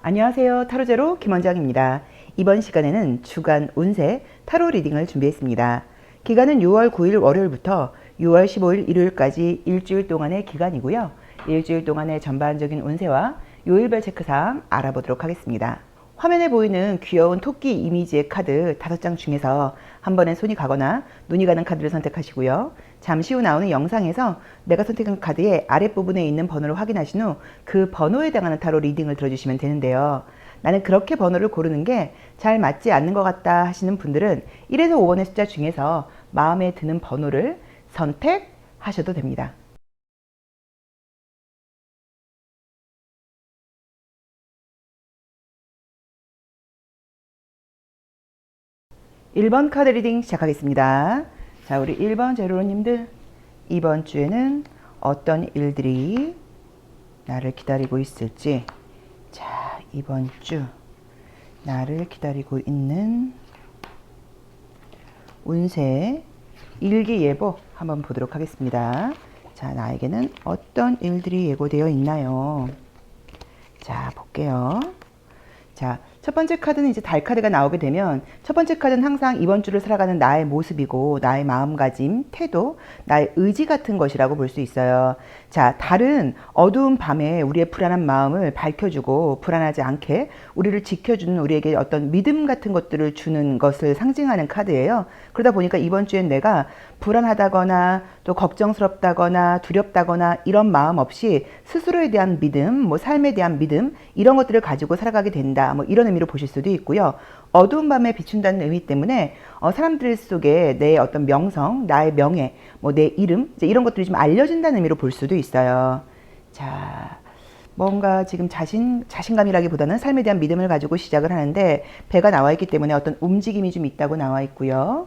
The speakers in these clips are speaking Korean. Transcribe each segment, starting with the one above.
안녕하세요. 타로제로 김원장입니다. 이번 시간에는 주간 운세 타로 리딩을 준비했습니다. 기간은 6월 9일 월요일부터 6월 15일 일요일까지 일주일 동안의 기간이고요. 일주일 동안의 전반적인 운세와 요일별 체크사항 알아보도록 하겠습니다. 화면에 보이는 귀여운 토끼 이미지의 카드 5장 중에서 한 번에 손이 가거나 눈이 가는 카드를 선택하시고요. 잠시 후 나오는 영상에서 내가 선택한 카드의 아랫부분에 있는 번호를 확인하신 후 그 번호에 해당하는 타로 리딩을 들어주시면 되는데요. 나는 그렇게 번호를 고르는 게 잘 맞지 않는 것 같다 하시는 분들은 1에서 5번의 숫자 중에서 마음에 드는 번호를 선택하셔도 됩니다. 1번 카드 리딩 시작하겠습니다. 자, 우리 1번 제로로님들, 이번 주에는 어떤 일들이 나를 기다리고 있을지, 자, 이번 주 나를 기다리고 있는 운세 일기예보 한번 보도록 하겠습니다. 자, 나에게는 어떤 일들이 예고되어 있나요? 자, 볼게요. 자, 첫 번째 카드는 이제 달 카드가 나오게 되면 첫 번째 카드는 항상 이번 주를 살아가는 나의 모습이고 나의 마음가짐, 태도, 나의 의지 같은 것이라고 볼 수 있어요. 자, 달은 어두운 밤에 우리의 불안한 마음을 밝혀주고 불안하지 않게 우리를 지켜주는 우리에게 어떤 믿음 같은 것들을 주는 것을 상징하는 카드예요. 그러다 보니까 이번 주엔 내가 불안하다거나 또 걱정스럽다거나 두렵다거나 이런 마음 없이 스스로에 대한 믿음, 뭐 삶에 대한 믿음 이런 것들을 가지고 살아가게 된다. 뭐 이런 의미로 보실 수도 있고요. 어두운 밤에 비춘다는 의미 때문에 사람들 속에 내 어떤 명성, 나의 명예, 뭐 내 이름 이제 이런 것들이 좀 알려진다는 의미로 볼 수도 있어요. 자, 뭔가 지금 자신감이라기보다는 삶에 대한 믿음을 가지고 시작을 하는데 배가 나와 있기 때문에 어떤 움직임이 좀 있다고 나와 있고요.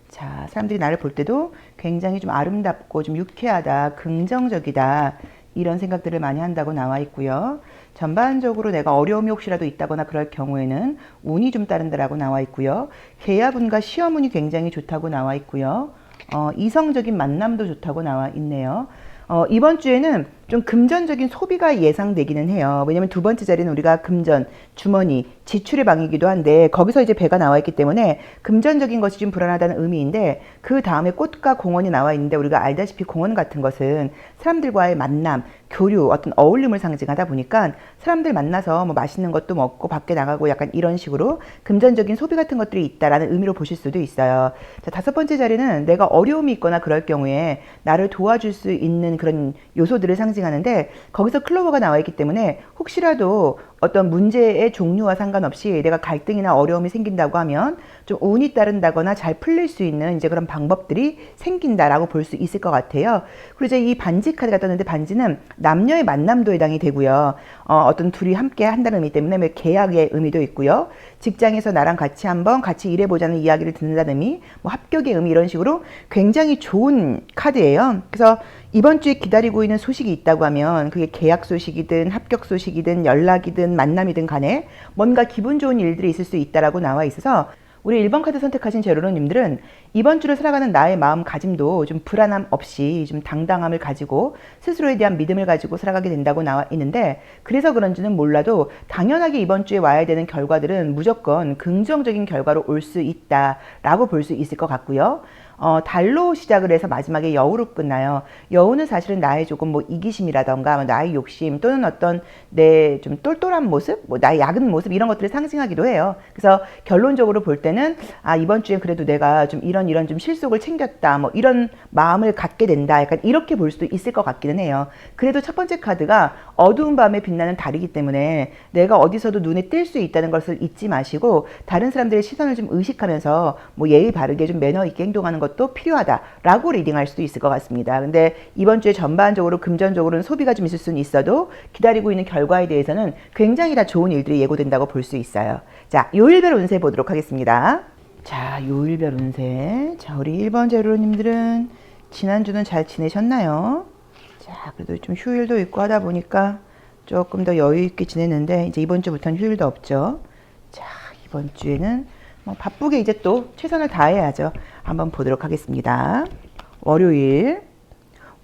자, 사람들이 나를 볼 때도 굉장히 좀 아름답고 좀 유쾌하다, 긍정적이다 이런 생각들을 많이 한다고 나와 있고요. 전반적으로 내가 어려움이 혹시라도 있다거나 그럴 경우에는 운이 좀 따른다라고 나와 있고요. 계약운과 시험운이 굉장히 좋다고 나와 있고요. 이성적인 만남도 좋다고 나와 있네요. 이번 주에는 좀 금전적인 소비가 예상되기는 해요. 왜냐면 두 번째 자리는 우리가 금전, 주머니, 지출의 방이기도 한데 거기서 이제 배가 나와 있기 때문에 금전적인 것이 좀 불안하다는 의미인데 그 다음에 꽃과 공원이 나와 있는데 우리가 알다시피 공원 같은 것은 사람들과의 만남, 교류, 어떤 어울림을 상징하다 보니까 사람들 만나서 뭐 맛있는 것도 먹고 밖에 나가고 약간 이런 식으로 금전적인 소비 같은 것들이 있다라는 의미로 보실 수도 있어요. 자, 다섯 번째 자리는 내가 어려움이 있거나 그럴 경우에 나를 도와줄 수 있는 그런 요소들을 상징하는데 거기서 클로버가 나와 있기 때문에 혹시라도 어떤 문제의 종류와 상관없이 내가 갈등이나 어려움이 생긴다고 하면 좀 운이 따른다거나 잘 풀릴 수 있는 이제 그런 방법들이 생긴다라고 볼 수 있을 것 같아요. 그리고 이제 이 반지 카드가 떴는데 반지는 남녀의 만남도 해당이 되고요. 어떤 둘이 함께 한다는 의미 때문에 계약의 의미도 있고요. 직장에서 나랑 같이 한번 같이 일해보자는 이야기를 듣는다는 의미, 뭐 합격의 의미 이런 식으로 굉장히 좋은 카드예요. 그래서 이번 주에 기다리고 있는 소식이 있다고 하면 그게 계약 소식이든 합격 소식이든 연락이든 만남이든 간에 뭔가 기분 좋은 일들이 있을 수 있다라고 나와 있어서 우리 1번 카드 선택하신 제로로님들은 이번 주를 살아가는 나의 마음가짐도 좀 불안함 없이 좀 당당함을 가지고 스스로에 대한 믿음을 가지고 살아가게 된다고 나와 있는데 그래서 그런지는 몰라도 당연하게 이번 주에 와야 되는 결과들은 무조건 긍정적인 결과로 올 수 있다라고 볼 수 있을 것 같고요. 달로 시작을 해서 마지막에 여우로 끝나요. 여우는 사실은 나의 조금 뭐 이기심이라던가 나의 욕심 또는 어떤 내 좀 똘똘한 모습, 뭐 나의 약은 모습 이런 것들을 상징하기도 해요. 그래서 결론적으로 볼 때는 이번 주에 그래도 내가 좀 이런 좀 실속을 챙겼다, 뭐 이런 마음을 갖게 된다. 약간 이렇게 볼 수도 있을 것 같기는 해요. 그래도 첫 번째 카드가 어두운 밤에 빛나는 달이기 때문에 내가 어디서도 눈에 띌 수 있다는 것을 잊지 마시고 다른 사람들의 시선을 좀 의식하면서 뭐 예의 바르게 좀 매너 있게 행동하는 것도 필요하다라고 리딩할 수도 있을 것 같습니다. 근데 이번 주에 전반적으로 금전적으로는 소비가 좀 있을 수는 있어도 기다리고 있는 결과에 대해서는 굉장히 다 좋은 일들이 예고된다고 볼 수 있어요. 자, 요일별 운세 보도록 하겠습니다. 자, 요일별 운세. 자, 우리 1번 제로님들은 지난주는 잘 지내셨나요? 자, 그래도 좀 휴일도 있고 하다 보니까 조금 더 여유 있게 지냈는데 이제 이번 주부터는 휴일도 없죠. 자, 이번 주에는 뭐 바쁘게 이제 또 최선을 다해야죠. 한번 보도록 하겠습니다. 월요일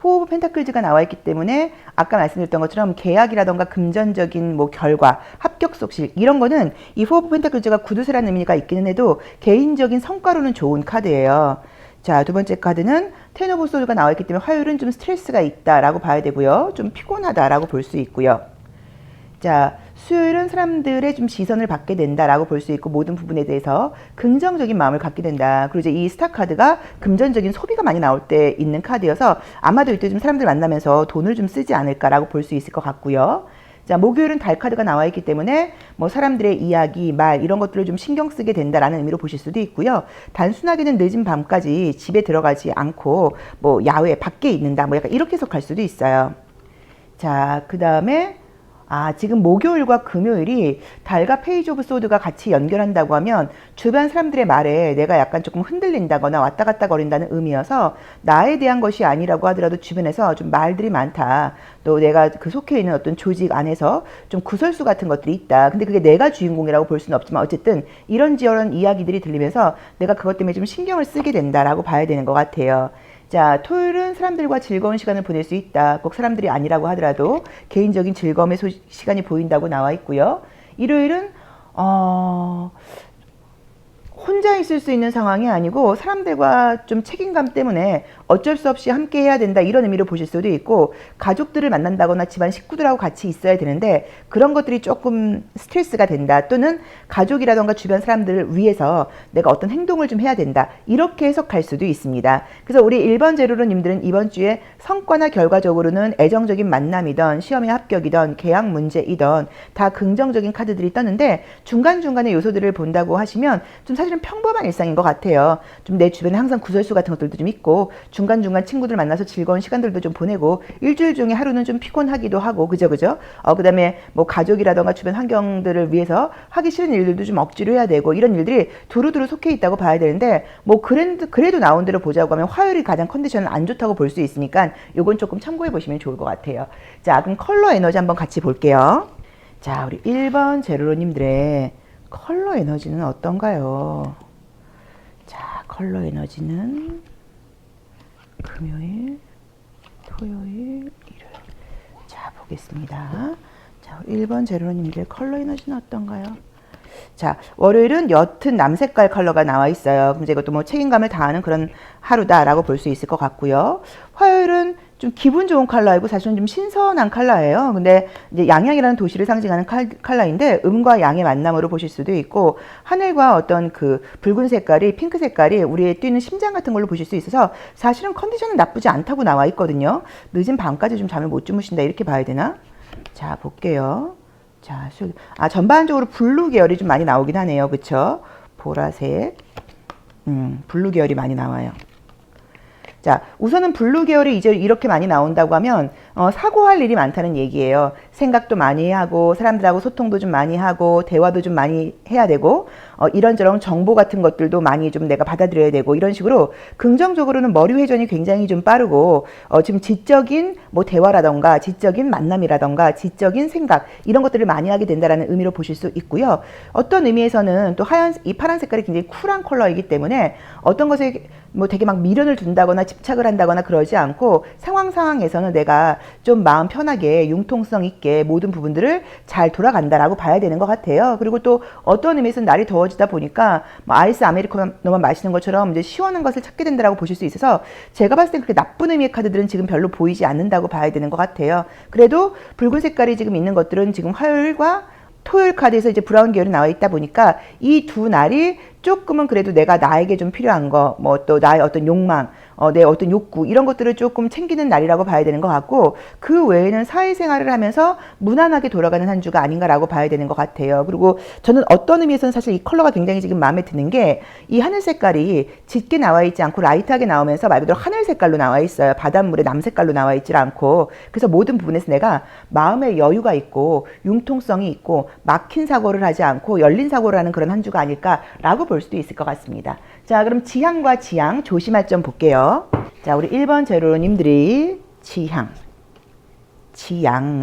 포 오브 펜타클즈가 나와 있기 때문에 아까 말씀드렸던 것처럼 계약이라던가 금전적인 뭐 결과, 합격 속실 이런 거는 이 포 오브 펜타클즈가 구두쇠라는 의미가 있기는 해도 개인적인 성과로는 좋은 카드예요. 자, 두 번째 카드는 텐 오브 소드가 나와 있기 때문에 화요일은 좀 스트레스가 있다라고 봐야 되고요. 좀 피곤하다라고 볼 수 있고요. 자, 수요일은 사람들의 좀 시선을 받게 된다라고 볼 수 있고 모든 부분에 대해서 긍정적인 마음을 갖게 된다. 그리고 이제 이 스타 카드가 금전적인 소비가 많이 나올 때 있는 카드여서 아마도 이때 좀 사람들 만나면서 돈을 좀 쓰지 않을까라고 볼 수 있을 것 같고요. 자, 목요일은 달 카드가 나와 있기 때문에 뭐 사람들의 이야기, 말 이런 것들을 좀 신경 쓰게 된다라는 의미로 보실 수도 있고요. 단순하게는 늦은 밤까지 집에 들어가지 않고 뭐 야외 밖에 있는다. 뭐 약간 이렇게 해석할 수도 있어요. 자, 그 다음에 지금 목요일과 금요일이 달과 페이지 오브 소드가 같이 연결한다고 하면 주변 사람들의 말에 내가 약간 조금 흔들린다거나 왔다 갔다 거린다는 의미여서 나에 대한 것이 아니라고 하더라도 주변에서 좀 말들이 많다. 또 내가 그 속해 있는 어떤 조직 안에서 좀 구설수 같은 것들이 있다. 근데 그게 내가 주인공이라고 볼 수는 없지만 어쨌든 이런저런 이야기들이 들리면서 내가 그것 때문에 좀 신경을 쓰게 된다라고 봐야 되는 것 같아요. 자, 토요일은 사람들과 즐거운 시간을 보낼 수 있다. 꼭 사람들이 아니라고 하더라도 개인적인 즐거움의 시간이 보인다고 나와 있고요. 일요일은 혼자 있을 수 있는 상황이 아니고 사람들과 좀 책임감 때문에 어쩔 수 없이 함께 해야 된다 이런 의미로 보실 수도 있고 가족들을 만난다거나 집안 식구들하고 같이 있어야 되는데 그런 것들이 조금 스트레스가 된다 또는 가족이라던가 주변 사람들을 위해서 내가 어떤 행동을 좀 해야 된다 이렇게 해석할 수도 있습니다. 그래서 우리 1번 제로로님들은 이번 주에 성과나 결과적으로는 애정적인 만남이던 시험의 합격이던 계약 문제이던 다 긍정적인 카드들이 떴는데 중간중간에 요소들을 본다고 하시면 좀 사실은 평범한 일상인 것 같아요. 좀 내 주변에 항상 구설수 같은 것들도 좀 있고 중간중간 친구들 만나서 즐거운 시간들도 좀 보내고 일주일 중에 하루는 좀 피곤하기도 하고 그죠 그 다음에 뭐 가족이라던가 주변 환경들을 위해서 하기 싫은 일들도 좀 억지로 해야 되고 이런 일들이 두루두루 속해 있다고 봐야 되는데 뭐 그래도 나온 대로 보자고 하면 화요일이 가장 컨디션은 안 좋다고 볼 수 있으니까 요건 조금 참고해 보시면 좋을 것 같아요. 자, 그럼 컬러 에너지 한번 같이 볼게요. 자, 우리 1번 제로로님들의 컬러 에너지는 어떤가요? 자, 컬러 에너지는 금요일, 토요일, 일요일. 자, 보겠습니다. 자, 1번 제로님들 컬러 에너지는 어떤가요? 자, 월요일은 옅은 남색깔 컬러가 나와 있어요. 그럼 이것도 뭐 책임감을 다하는 그런 하루다라고 볼 수 있을 것 같고요. 화요일은 좀 기분 좋은 컬러이고 사실은 좀 신선한 컬러예요. 근데 이제 양양이라는 도시를 상징하는 컬러인데 음과 양의 만남으로 보실 수도 있고 하늘과 어떤 그 붉은 색깔이 핑크 색깔이 우리의 뛰는 심장 같은 걸로 보실 수 있어서 사실은 컨디션은 나쁘지 않다고 나와 있거든요. 늦은 밤까지 좀 잠을 못 주무신다 이렇게 봐야 되나? 자, 볼게요. 자, 전반적으로 블루 계열이 좀 많이 나오긴 하네요. 그쵸? 보라색, 블루 계열이 많이 나와요. 자, 우선은 블루 계열이 이제 이렇게 많이 나온다고 하면 사고할 일이 많다는 얘기예요. 생각도 많이 하고 사람들하고 소통도 좀 많이 하고 대화도 좀 많이 해야 되고 이런저런 정보 같은 것들도 많이 좀 내가 받아들여야 되고 이런 식으로 긍정적으로는 머리 회전이 굉장히 좀 빠르고 지금 지적인 뭐 대화라던가 지적인 만남이라던가 지적인 생각 이런 것들을 많이 하게 된다라는 의미로 보실 수 있고요. 어떤 의미에서는 또 이 파란 색깔이 굉장히 쿨한 컬러이기 때문에 어떤 것에 뭐 되게 막 미련을 둔다거나 집착을 한다거나 그러지 않고 상황에서는 내가 좀 마음 편하게 융통성 있게 모든 부분들을 잘 돌아간다라고 봐야 되는 것 같아요. 그리고 또 어떤 의미에서는 날이 더워지다 보니까 뭐 아이스 아메리카노만 마시는 것처럼 이제 시원한 것을 찾게 된다라고 보실 수 있어서 제가 봤을 때 그렇게 나쁜 의미의 카드들은 지금 별로 보이지 않는다고 봐야 되는 것 같아요. 그래도 붉은 색깔이 지금 있는 것들은 지금 화요일과 토요일 카드에서 이제 브라운 계열이 나와 있다 보니까 이 두 날이 조금은 그래도 내가 나에게 좀 필요한 거, 뭐 또 나의 어떤 욕망, 내 어떤 욕구 이런 것들을 조금 챙기는 날이라고 봐야 되는 것 같고 그 외에는 사회생활을 하면서 무난하게 돌아가는 한 주가 아닌가라고 봐야 되는 것 같아요. 그리고 저는 어떤 의미에서는 사실 이 컬러가 굉장히 지금 마음에 드는 게 이 하늘 색깔이 짙게 나와 있지 않고 라이트하게 나오면서 말 그대로 하늘 색깔로 나와 있어요. 바닷물에 남색깔로 나와 있지 않고 그래서 모든 부분에서 내가 마음의 여유가 있고 융통성이 있고 막힌 사고를 하지 않고 열린 사고를 하는 그런 한 주가 아닐까라고 볼 수도 있을 것 같습니다. 자, 그럼 지향과 지향 조심할 점 볼게요. 자, 우리 1번 제로님들이 지향,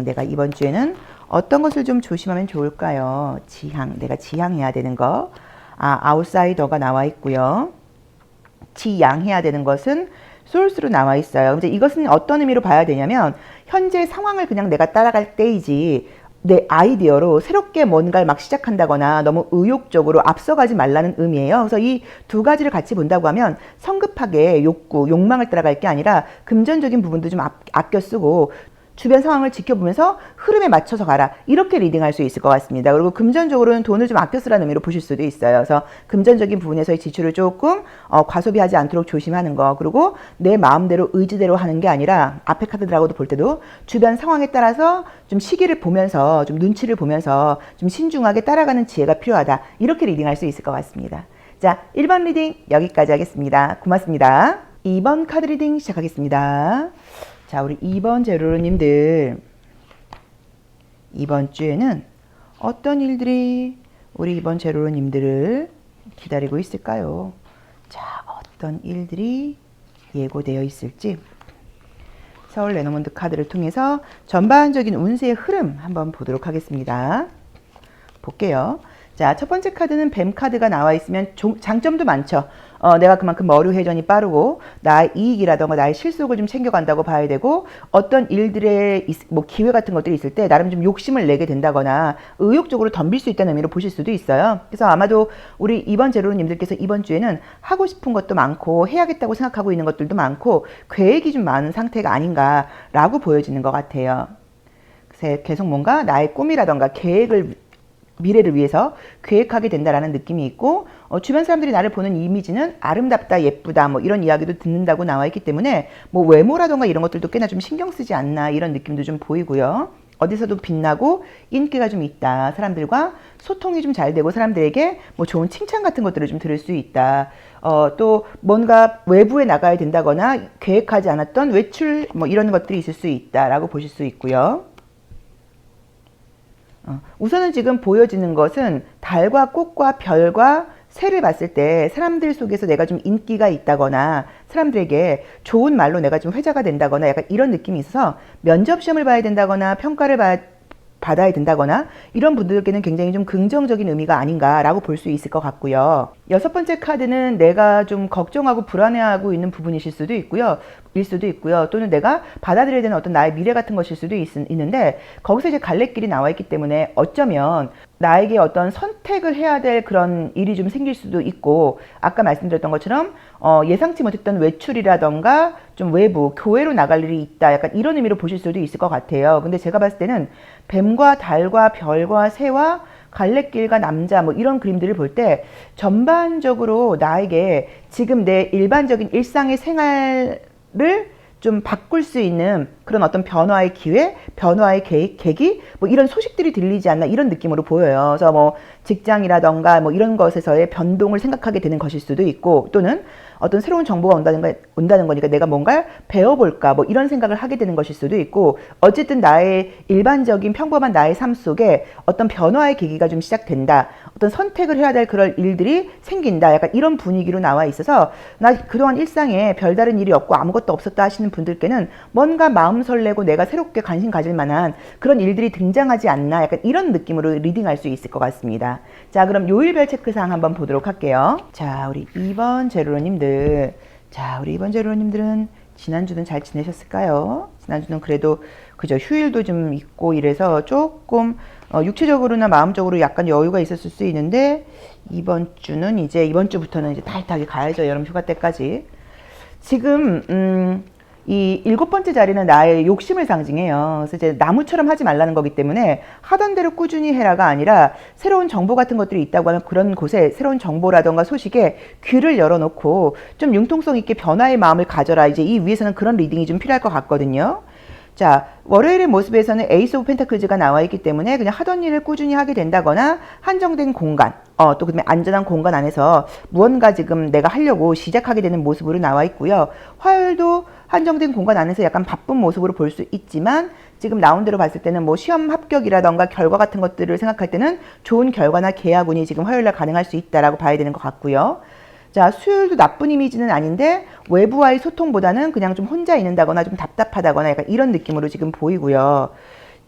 내가 이번 주에는 어떤 것을 좀 조심하면 좋을까요? 내가 지향해야 되는 거. 아웃사이더가 나와 있고요. 지양해야 되는 것은 소울스로 나와 있어요. 이제 이것은 어떤 의미로 봐야 되냐면 현재 상황을 그냥 내가 따라갈 때이지 내 아이디어로 새롭게 뭔가를 막 시작한다거나 너무 의욕적으로 앞서가지 말라는 의미예요. 그래서 이 두 가지를 같이 본다고 하면 성급하게 욕망을 따라갈 게 아니라 금전적인 부분도 좀 아껴 쓰고 주변 상황을 지켜보면서 흐름에 맞춰서 가라. 이렇게 리딩할 수 있을 것 같습니다. 그리고 금전적으로는 돈을 좀 아껴 쓰라는 의미로 보실 수도 있어요. 그래서 금전적인 부분에서의 지출을 조금 과소비하지 않도록 조심하는 거. 그리고 내 마음대로 의지대로 하는 게 아니라 앞에 카드들하고도 볼 때도 주변 상황에 따라서 좀 시기를 보면서 좀 눈치를 보면서 좀 신중하게 따라가는 지혜가 필요하다. 이렇게 리딩할 수 있을 것 같습니다. 자, 1번 리딩 여기까지 하겠습니다. 고맙습니다. 2번 카드 리딩 시작하겠습니다. 자, 우리 2번 제로로님들 이번 주에는 어떤 일들이 우리 2번 제로로님들을 기다리고 있을까요? 자, 어떤 일들이 예고되어 있을지 서울 레노몬드 카드를 통해서 전반적인 운세의 흐름 한번 보도록 하겠습니다. 볼게요. 자, 첫 번째 카드는 뱀 카드가 나와 있으면 장점도 많죠. 내가 그만큼 머리 회전이 빠르고 나의 이익이라던가 나의 실속을 좀 챙겨간다고 봐야 되고 어떤 일들의 뭐 기회 같은 것들이 있을 때 나름 좀 욕심을 내게 된다거나 의욕적으로 덤빌 수 있다는 의미로 보실 수도 있어요. 그래서 아마도 우리 이번 제로님들께서 이번 주에는 하고 싶은 것도 많고 해야겠다고 생각하고 있는 것들도 많고 계획이 좀 많은 상태가 아닌가라고 보여지는 것 같아요. 그래서 계속 뭔가 나의 꿈이라던가 계획을 미래를 위해서 계획하게 된다라는 느낌이 있고 주변 사람들이 나를 보는 이미지는 아름답다, 예쁘다 뭐 이런 이야기도 듣는다고 나와 있기 때문에 뭐 외모라던가 이런 것들도 꽤나 좀 신경 쓰지 않나 이런 느낌도 좀 보이고요. 어디서도 빛나고 인기가 좀 있다. 사람들과 소통이 좀 잘 되고 사람들에게 뭐 좋은 칭찬 같은 것들을 좀 들을 수 있다. 또 뭔가 외부에 나가야 된다거나 계획하지 않았던 외출 뭐 이런 것들이 있을 수 있다라고 보실 수 있고요. 우선은 지금 보여지는 것은 달과 꽃과 별과 새를 봤을 때 사람들 속에서 내가 좀 인기가 있다거나 사람들에게 좋은 말로 내가 좀 회자가 된다거나 약간 이런 느낌이 있어서 면접 시험을 봐야 된다거나 평가를 받아야 된다거나 이런 분들께는 굉장히 좀 긍정적인 의미가 아닌가라고 볼 수 있을 것 같고요. 여섯 번째 카드는 내가 좀 걱정하고 불안해하고 있는 부분이실 수도 있고요. 또는 내가 받아들여야 되는 어떤 나의 미래 같은 것일 수도 있는데 거기서 이제 갈래길이 나와 있기 때문에 어쩌면 나에게 어떤 선택을 해야 될 그런 일이 좀 생길 수도 있고 아까 말씀드렸던 것처럼 예상치 못했던 외출이라던가 좀 외부, 교회로 나갈 일이 있다. 약간 이런 의미로 보실 수도 있을 것 같아요. 근데 제가 봤을 때는 뱀과 달과 별과 새와 갈래길과 남자 뭐 이런 그림들을 볼 때 전반적으로 나에게 지금 내 일반적인 일상의 생활을 좀 바꿀 수 있는 그런 어떤 변화의 기회, 변화의 계기, 뭐 이런 소식들이 들리지 않나 이런 느낌으로 보여요. 그래서 뭐 직장이라던가 뭐 이런 것에서의 변동을 생각하게 되는 것일 수도 있고 또는 어떤 새로운 정보가 온다는 거니까 내가 뭔가 배워볼까 뭐 이런 생각을 하게 되는 것일 수도 있고 어쨌든 나의 일반적인 평범한 나의 삶 속에 어떤 변화의 계기가 좀 시작된다. 어떤 선택을 해야 될 그럴 일들이 생긴다. 약간 이런 분위기로 나와 있어서 나 그동안 일상에 별다른 일이 없고 아무것도 없었다 하시는 분들께는 뭔가 마음 설레고 내가 새롭게 관심 가질 만한 그런 일들이 등장하지 않나 약간 이런 느낌으로 리딩할 수 있을 것 같습니다. 자, 그럼 요일별 체크사항 한번 보도록 할게요. 자, 우리 2번 제로님들 자, 우리 2번 제로님들은 지난주는 잘 지내셨을까요? 지난주는 그래도 그죠 휴일도 좀 있고 이래서 조금 육체적으로나 마음적으로 약간 여유가 있었을 수 있는데 이번 주부터는 이제 타이트하게 가야죠. 여름 휴가 때까지. 지금 이 7번째 자리는 나의 욕심을 상징해요. 그래서 이제 나무처럼 하지 말라는 거기 때문에 하던 대로 꾸준히 해라가 아니라 새로운 정보 같은 것들이 있다고 하면 그런 곳에 새로운 정보라던가 소식에 귀를 열어놓고 좀 융통성 있게 변화의 마음을 가져라. 이제 이 위에서는 그런 리딩이 좀 필요할 것 같거든요. 자, 월요일의 모습에서는 에이스 오브 펜타클즈가 나와 있기 때문에 그냥 하던 일을 꾸준히 하게 된다거나 한정된 공간, 또 그다음에 안전한 공간 안에서 무언가 지금 내가 하려고 시작하게 되는 모습으로 나와 있고요. 화요일도 한정된 공간 안에서 약간 바쁜 모습으로 볼 수 있지만 지금 나온 대로 봤을 때는 뭐 시험 합격이라던가 결과 같은 것들을 생각할 때는 좋은 결과나 계약운이 지금 화요일날 가능할 수 있다라고 봐야 되는 것 같고요. 자, 수요일도 나쁜 이미지는 아닌데 외부와의 소통보다는 그냥 좀 혼자 있는다거나 좀 답답하다거나 약간 이런 느낌으로 지금 보이고요.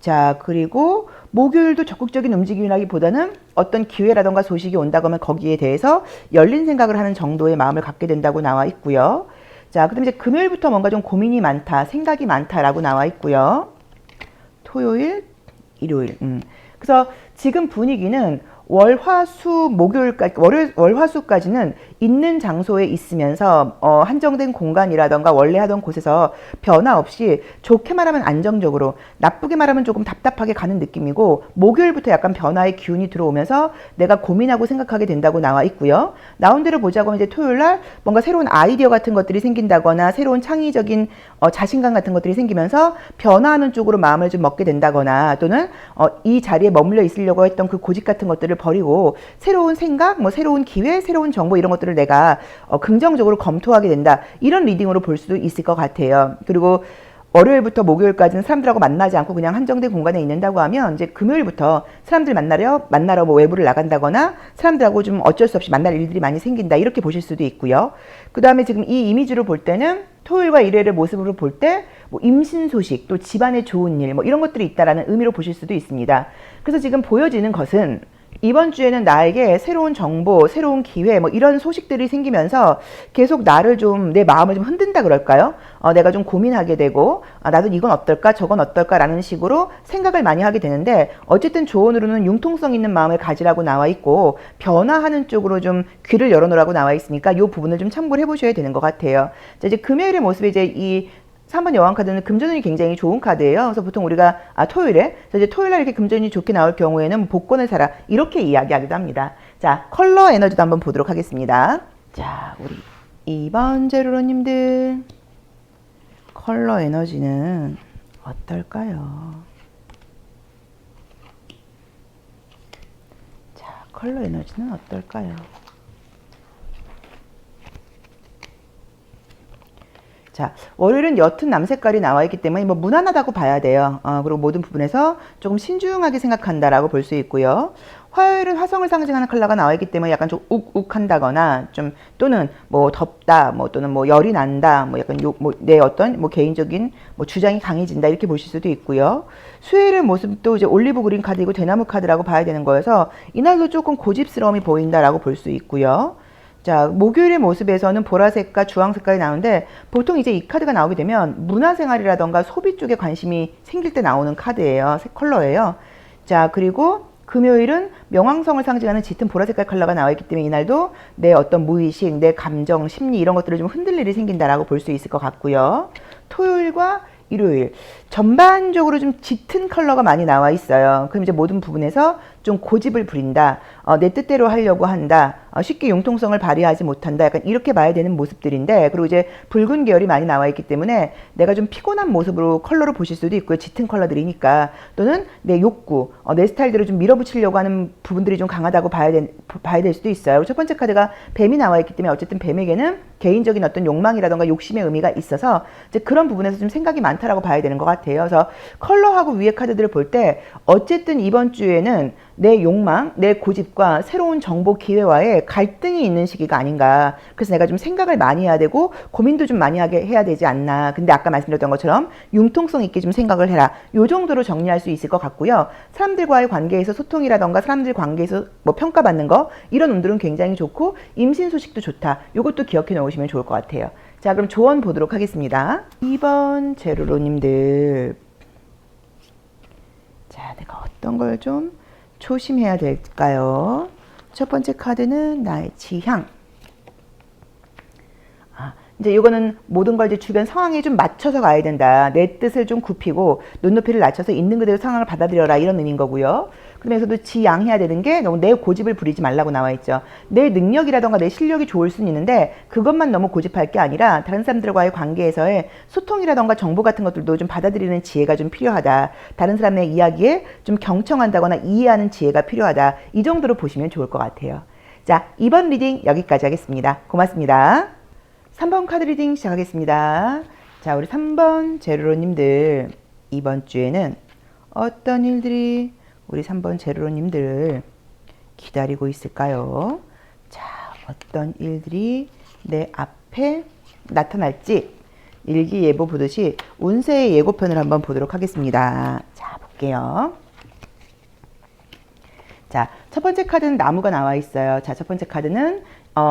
자, 그리고 목요일도 적극적인 움직임이라기보다는 어떤 기회라던가 소식이 온다고 하면 거기에 대해서 열린 생각을 하는 정도의 마음을 갖게 된다고 나와 있고요. 자, 그다음에 이제 금요일부터 뭔가 좀 고민이 많다, 생각이 많다라고 나와 있고요. 토요일, 일요일. 그래서 지금 분위기는 월, 화, 수, 목요일까지, 월, 화, 수까지는 있는 장소에 있으면서 한정된 공간이라던가 원래 하던 곳에서 변화 없이 좋게 말하면 안정적으로, 나쁘게 말하면 조금 답답하게 가는 느낌이고, 목요일부터 약간 변화의 기운이 들어오면서 내가 고민하고 생각하게 된다고 나와 있고요. 나온 대로 보자고 하면 이제 토요일날 뭔가 새로운 아이디어 같은 것들이 생긴다거나 새로운 창의적인 자신감 같은 것들이 생기면서 변화하는 쪽으로 마음을 좀 먹게 된다거나, 또는 이 자리에 머물러 있으려고 했던 그 고집 같은 것들을 버리고 새로운 생각, 뭐 새로운 기회, 새로운 정보 이런 것들을 내가 긍정적으로 검토하게 된다. 이런 리딩으로 볼 수도 있을 것 같아요. 그리고 월요일부터 목요일까지는 사람들하고 만나지 않고 그냥 한정된 공간에 있는다고 하면 이제 금요일부터 사람들 만나러 뭐 외부를 나간다거나 사람들하고 좀 어쩔 수 없이 만날 일들이 많이 생긴다. 이렇게 보실 수도 있고요. 그 다음에 지금 이 이미지로 볼 때는 토요일과 일요일의 모습으로 볼 때 뭐 임신 소식, 또 집안에 좋은 일, 뭐 이런 것들이 있다라는 의미로 보실 수도 있습니다. 그래서 지금 보여지는 것은 이번 주에는 나에게 새로운 정보, 새로운 기회, 뭐 이런 소식들이 생기면서 계속 나를 좀, 내 마음을 좀 흔든다 그럴까요? 내가 좀 고민하게 되고, 나도 이건 어떨까, 저건 어떨까라는 식으로 생각을 많이 하게 되는데, 어쨌든 조언으로는 융통성 있는 마음을 가지라고 나와 있고, 변화하는 쪽으로 좀 귀를 열어놓으라고 나와 있으니까 이 부분을 좀 참고를 해보셔야 되는 것 같아요. 자, 이제 금요일의 모습에 이제 이 3번 여왕 카드는 금전운이 굉장히 좋은 카드예요. 그래서 보통 우리가 토요일에 이제 토요일날 이렇게 금전운이 좋게 나올 경우에는 복권을 사라 이렇게 이야기하기도 합니다. 자, 컬러 에너지도 한번 보도록 하겠습니다. 자, 우리 2번 제로로님들 컬러 에너지는 어떨까요? 자, 컬러 에너지는 어떨까요? 자, 월요일은 옅은 남색깔이 나와 있기 때문에 뭐 무난하다고 봐야 돼요. 그리고 모든 부분에서 조금 신중하게 생각한다라고 볼 수 있고요. 화요일은 화성을 상징하는 컬러가 나와 있기 때문에 약간 좀 욱욱한다거나 좀 또는 뭐 덥다, 뭐 또는 뭐 열이 난다, 뭐 약간 내 어떤 뭐 개인적인 뭐 주장이 강해진다 이렇게 보실 수도 있고요. 수요일의 모습도 이제 올리브 그린 카드이고 대나무 카드라고 봐야 되는 거여서 이날도 조금 고집스러움이 보인다라고 볼 수 있고요. 자, 목요일의 모습에서는 보라색과 주황색깔이 나오는데 보통 이제 이 카드가 나오게 되면 문화생활이라던가 소비 쪽에 관심이 생길 때 나오는 카드예요. 색 컬러예요. 자, 그리고 금요일은 명왕성을 상징하는 짙은 보라색깔 컬러가 나와 있기 때문에 이날도 내 어떤 무의식, 내 감정, 심리 이런 것들을 좀 흔들 일이 생긴다라고 볼 수 있을 것 같고요. 토요일과 일요일 전반적으로 좀 짙은 컬러가 많이 나와 있어요. 그럼 이제 모든 부분에서 좀 고집을 부린다, 내 뜻대로 하려고 한다, 쉽게 융통성을 발휘하지 못한다, 약간 이렇게 봐야 되는 모습들인데, 그리고 이제 붉은 계열이 많이 나와 있기 때문에 내가 좀 피곤한 모습으로 컬러로 보실 수도 있고요. 짙은 컬러들이니까. 또는 내 욕구, 내 스타일대로 좀 밀어붙이려고 하는 부분들이 좀 강하다고 봐야 될 수도 있어요. 첫 번째 카드가 뱀이 나와 있기 때문에 어쨌든 뱀에게는 개인적인 어떤 욕망이라던가 욕심의 의미가 있어서 이제 그런 부분에서 좀 생각이 많다라고 봐야 되는 것 같아요. 그래서 컬러하고 위에 카드들을 볼 때 어쨌든 이번 주에는 내 욕망, 내 고집과 새로운 정보 기회와의 갈등이 있는 시기가 아닌가. 그래서 내가 좀 생각을 많이 해야 되고 고민도 좀 많이 해야 되지 않나. 근데 아까 말씀드렸던 것처럼 융통성 있게 좀 생각을 해라. 요 정도로 정리할 수 있을 것 같고요. 사람들과의 관계에서 소통이라던가 사람들 관계에서 뭐 평가받는 거 이런 운들은 굉장히 좋고 임신 소식도 좋다. 요것도 기억해 놓으시면 좋을 것 같아요. 자, 그럼 조언 보도록 하겠습니다. 2번 제로로님들, 자, 내가 어떤 걸 좀 조심해야 될까요? 첫 번째 카드는 나의 지향. 이제 이거는 모든 걸 이제 주변 상황에 좀 맞춰서 가야 된다. 내 뜻을 좀 굽히고 눈높이를 낮춰서 있는 그대로 상황을 받아들여라 이런 의미인 거고요. 그러면서도 지양해야 되는 게 너무 내 고집을 부리지 말라고 나와 있죠. 내 능력이라던가 내 실력이 좋을 수는 있는데 그것만 너무 고집할 게 아니라 다른 사람들과의 관계에서의 소통이라던가 정보 같은 것들도 좀 받아들이는 지혜가 좀 필요하다. 다른 사람의 이야기에 좀 경청한다거나 이해하는 지혜가 필요하다. 이 정도로 보시면 좋을 것 같아요. 자, 2번 리딩 여기까지 하겠습니다. 고맙습니다. 3번 카드 리딩 시작하겠습니다. 자, 우리 3번 제로로님들, 이번 주에는 어떤 일들이 우리 3번 제로로님들 기다리고 있을까요? 자, 어떤 일들이 내 앞에 나타날지 일기예보 보듯이 운세의 예고편을 한번 보도록 하겠습니다. 자, 볼게요. 자, 첫 번째 카드는 나무가 나와 있어요. 자, 첫 번째 카드는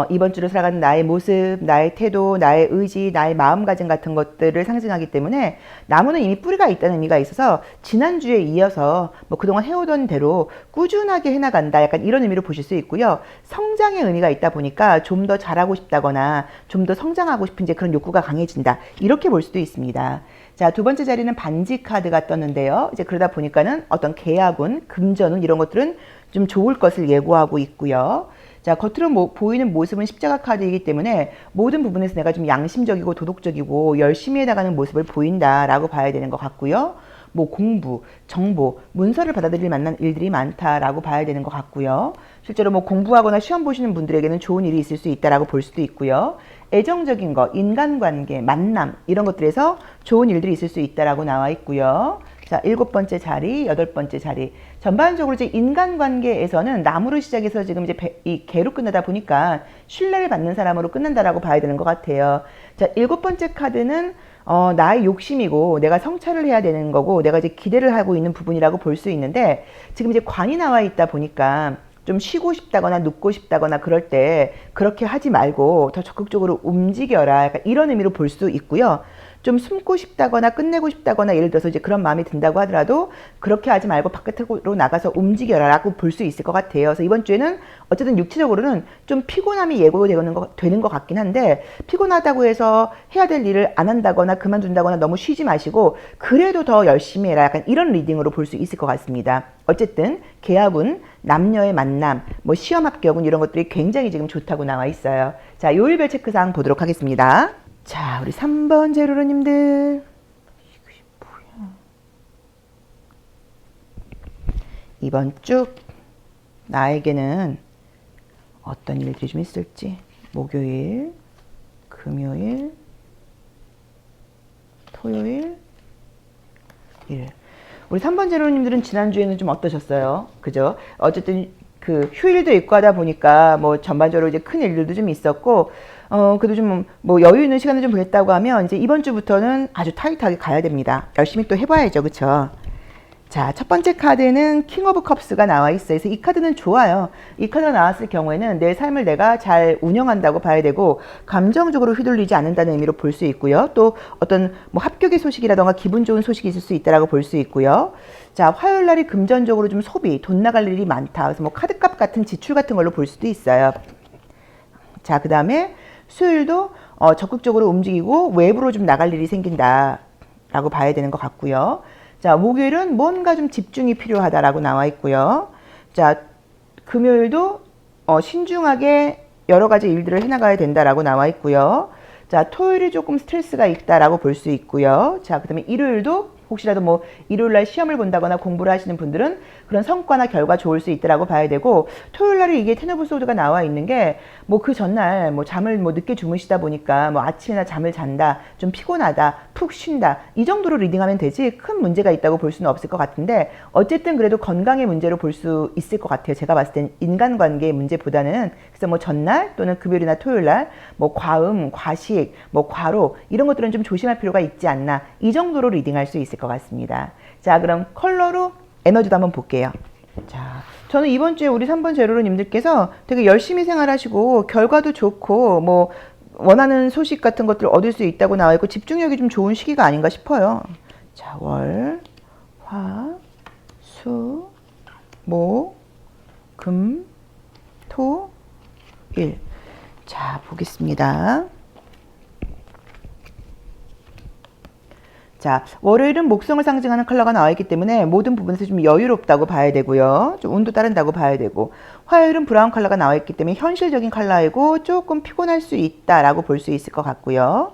이번 주를 살아가는 나의 모습, 나의 태도, 나의 의지, 나의 마음가짐 같은 것들을 상징하기 때문에 나무는 이미 뿌리가 있다는 의미가 있어서 지난주에 이어서 뭐 그동안 해오던 대로 꾸준하게 해나간다. 약간 이런 의미로 보실 수 있고요. 성장의 의미가 있다 보니까 좀 더 잘하고 싶다거나 좀 더 성장하고 싶은 이제 그런 욕구가 강해진다. 이렇게 볼 수도 있습니다. 자, 두 번째 자리는 반지 카드가 떴는데요. 이제 그러다 보니까는 어떤 계약운, 금전운 이런 것들은 좀 좋을 것을 예고하고 있고요. 자, 겉으로 보이는 모습은 십자가 카드이기 때문에 모든 부분에서 내가 좀 양심적이고 도덕적이고 열심히 해나가는 모습을 보인다라고 봐야 되는 것 같고요. 뭐 공부, 정보, 문서를 받아들일 만난 일들이 많다라고 봐야 되는 것 같고요. 실제로 뭐 공부하거나 시험 보시는 분들에게는 좋은 일이 있을 수 있다라고 볼 수도 있고요. 애정적인 거, 인간관계, 만남 이런 것들에서 좋은 일들이 있을 수 있다라고 나와 있고요. 자, 7번째 자리, 8번째 자리. 전반적으로 이제 인간관계에서는 나무로 시작해서 지금 이제 이 개로 끝나다 보니까 신뢰를 받는 사람으로 끝난다라고 봐야 되는 것 같아요. 자, 7번째 카드는 나의 욕심이고 내가 성찰을 해야 되는 거고 내가 이제 기대를 하고 있는 부분이라고 볼 수 있는데 지금 이제 관이 나와 있다 보니까 좀 쉬고 싶다거나 눕고 싶다거나 그럴 때 그렇게 하지 말고 더 적극적으로 움직여라. 약간 이런 의미로 볼 수 있고요. 좀 숨고 싶다거나 끝내고 싶다거나 예를 들어서 이제 그런 마음이 든다고 하더라도 그렇게 하지 말고 바깥으로 나가서 움직여라 라고 볼 수 있을 것 같아요. 그래서 이번 주에는 어쨌든 육체적으로는 좀 피곤함이 예고되는 것 같긴 한데 피곤하다고 해서 해야 될 일을 안 한다거나 그만둔다거나 너무 쉬지 마시고 그래도 더 열심히 해라. 약간 이런 리딩으로 볼 수 있을 것 같습니다. 어쨌든 계약운, 남녀의 만남, 뭐 시험 합격운 이런 것들이 굉장히 지금 좋다고 나와 있어요. 자, 요일별 체크사항 보도록 하겠습니다. 자, 우리 3번 제로로님들. 이것이 뭐야? 이번 주 나에게는 어떤 일들이 좀 있을지. 목요일, 금요일, 토요일, 일. 우리 3번 제로님들은 지난주에는 좀 어떠셨어요? 그죠? 어쨌든 그 휴일도 있고 하다 보니까 뭐 전반적으로 이제 큰 일들도 좀 있었고 그래도 좀 뭐 여유 있는 시간을 좀 보냈다고 하면 이제 이번 주부터는 아주 타이트하게 가야 됩니다. 열심히 또 해봐야죠. 그쵸? 자, 첫 번째 카드는 킹 오브 컵스가 나와 있어요. 그래서 이 카드는 좋아요. 이 카드가 나왔을 경우에는 내 삶을 내가 잘 운영한다고 봐야 되고 감정적으로 휘둘리지 않는다는 의미로 볼 수 있고요. 또 어떤 뭐 합격의 소식이라던가 기분 좋은 소식이 있을 수 있다라고 볼 수 있고요. 자, 화요일 날이 금전적으로 좀 소비, 돈 나갈 일이 많다. 그래서 뭐 카드값 같은 지출 같은 걸로 볼 수도 있어요. 자, 그 다음에 수요일도 적극적으로 움직이고 외부로 좀 나갈 일이 생긴다라고 봐야 되는 것 같고요. 자, 목요일은 뭔가 좀 집중이 필요하다라고 나와 있고요. 자, 금요일도 신중하게 여러 가지 일들을 해나가야 된다라고 나와 있고요. 자, 토요일이 조금 스트레스가 있다라고 볼 수 있고요. 자, 그 다음에 일요일도 혹시라도 뭐 일요일날 시험을 본다거나 공부를 하시는 분들은 그런 성과나 결과 좋을 수 있다라고 봐야 되고 토요일날에 이게 텐 오브 소드가 나와 있는 게 뭐 그 전날 뭐 잠을 뭐 늦게 주무시다 보니까 뭐 아침이나 잠을 잔다 좀 피곤하다 푹 쉰다 이 정도로 리딩하면 되지 큰 문제가 있다고 볼 수는 없을 것 같은데 어쨌든 그래도 건강의 문제로 볼 수 있을 것 같아요. 제가 봤을 땐 인간관계의 문제보다는 그래서 뭐 전날 또는 금요일이나 토요일날 뭐 과음, 과식, 뭐 과로 이런 것들은 좀 조심할 필요가 있지 않나 이 정도로 리딩할 수 있을 것 같습니다. 자, 그럼 컬러로 에너지도 한번 볼게요. 자, 저는 이번 주에 우리 3번 제로로님들께서 되게 열심히 생활하시고 결과도 좋고 뭐 원하는 소식 같은 것들을 얻을 수 있다고 나와 있고 집중력이 좀 좋은 시기가 아닌가 싶어요. 자, 월, 화, 수, 목, 금, 토, 일. 자, 보겠습니다. 자, 월요일은 목성을 상징하는 컬러가 나와 있기 때문에 모든 부분에서 좀 여유롭다고 봐야 되고요. 좀 운도 따른다고 봐야 되고 화요일은 브라운 컬러가 나와 있기 때문에 현실적인 컬러이고 조금 피곤할 수 있다라고 볼 수 있을 것 같고요.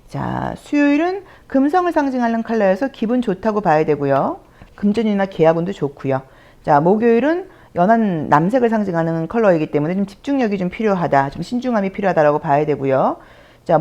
자, 수요일은 금성을 상징하는 컬러여서 기분 좋다고 봐야 되고요. 금전이나 계약운도 좋고요. 자, 목요일은 연한 남색을 상징하는 컬러이기 때문에 좀 집중력이 좀 필요하다. 좀 신중함이 필요하다라고 봐야 되고요. 자,